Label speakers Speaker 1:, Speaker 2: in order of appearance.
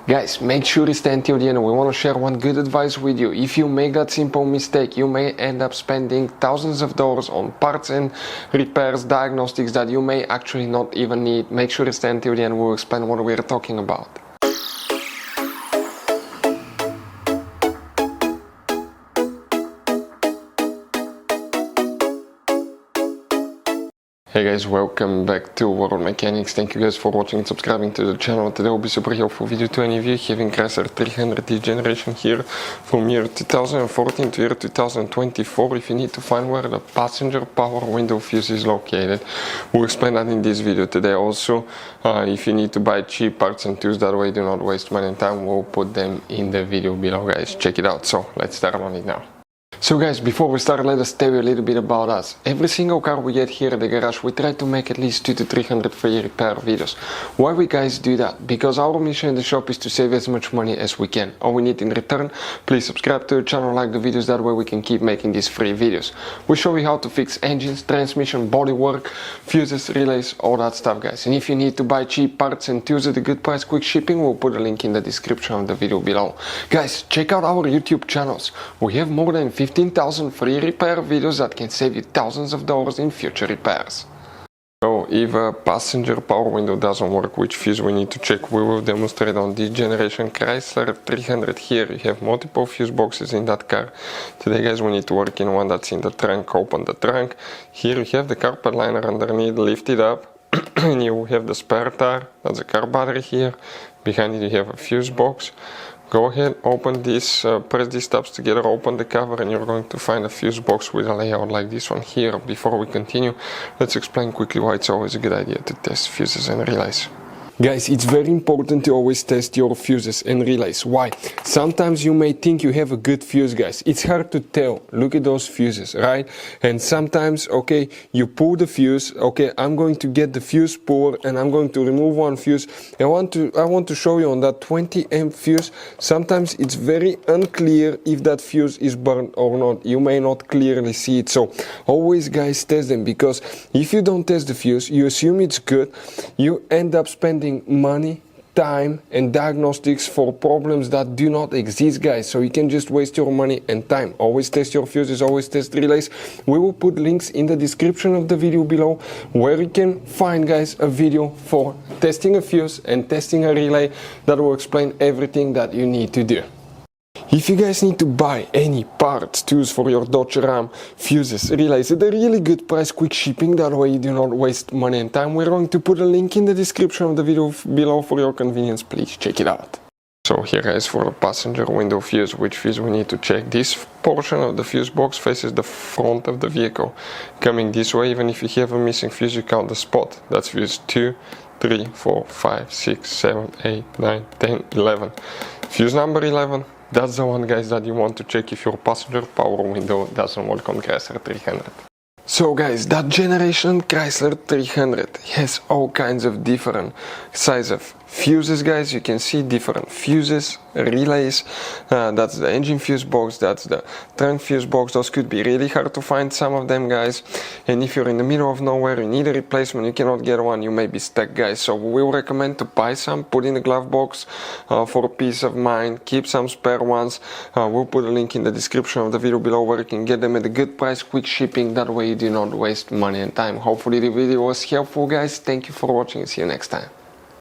Speaker 1: Guys, make sure you stay until the end. We want to share one good advice with you. If you make that simple mistake, you may end up spending thousands of dollars on parts and repairs, diagnostics that you may actually not even need. Make sure you stay until the end. We'll explain what we're talking about. Hey guys, welcome back to World Mechanics. Thank you guys for watching and subscribing to the channel. Today will be super helpful video to any of you having Chrysler 300 generation here from year 2014 to year 2024. If you need to find where the passenger power window fuse is located, we'll explain that in this video today. Also, if you need to buy cheap parts and tools, that way do not waste money and time, we'll put them in the video below, guys. Check it out. So let's start on it now. So guys, before we start, let us tell you a little bit about us. Every single car we get here at the garage, we try to make at least 200 to 300 free repair videos. Why we guys do that? Because our mission in the shop is to save as much money as we can. All we need in return, please subscribe to the channel, like the videos, that way we can keep making these free videos. We show you how to fix engines, transmission, bodywork, fuses, relays, all that stuff, guys. And if you need to buy cheap parts and tools at a good price, quick shipping, we'll put a link in the description of the video below. Guys, check out our YouTube channels. We have more than 15,000 free repair videos that can save you thousands of dollars in future repairs. So if a passenger power window doesn't work, which fuse we need to check, we will demonstrate on this generation Chrysler 300 here. You have multiple fuse boxes in that car. Today guys, we need to work in one that's in the trunk. Open the trunk. Here you have the carpet liner underneath, lift it up. And you have the spare tire, that's a car battery here. Behind it you have a fuse box. Go ahead, open this, press these tabs together, open the cover, and you're going to find a fuse box with a layout like this one here. Before we continue, let's explain quickly why it's always a good idea to test fuses and relays. Guys, it's very important to always test your fuses and relays. Why? Sometimes you may think you have a good fuse, guys. It's hard to tell. Look at those fuses, right? And sometimes, okay, you pull the fuse. Okay, I'm going to get the fuse puller and I'm going to remove one fuse. I want to show you on that 20 amp fuse. Sometimes it's very unclear if that fuse is burned or not. You may not clearly see it. So always, guys, test them, because if you don't test the fuse, you assume it's good. You end up spending money, time and diagnostics for problems that do not exist, guys. So you can just waste your money and time. Always test your fuses, always test relays. We will put links in the description of the video below where you can find, guys, a video for testing a fuse and testing a relay that will explain everything that you need to do. If you guys need to buy any parts, tools for your Dodge Ram, fuses, relays at a really good price, quick shipping, that way you do not waste money and time, we're going to put a link in the description of the video below for your convenience. Please check it out. So here, guys, for the passenger window fuse, which fuse we need to check. This portion of the fuse box faces the front of the vehicle. Coming this way, even if you have a missing fuse, you count the spot. That's fuse 2, 3, 4, 5, 6, 7, 8, 9, 10, 11. Fuse number 11. That's the one, guys, that you want to check if your passenger power window doesn't work on Chrysler 300. So guys, that generation Chrysler 300 has all kinds of different size of fuses, guys. You can see different fuses, relays, that's the engine fuse box, that's the trunk fuse box. Those could be really hard to find, some of them, guys. And if you're in the middle of nowhere, you need a replacement, you cannot get one, you may be stuck, guys. So we will recommend to buy some, put in the glove box for peace of mind, keep some spare ones. We'll put a link in the description of the video below where you can get them at a good price, quick shipping, that way you do not waste money and time. Hopefully the video was helpful, guys. Thank you for watching and see you next time.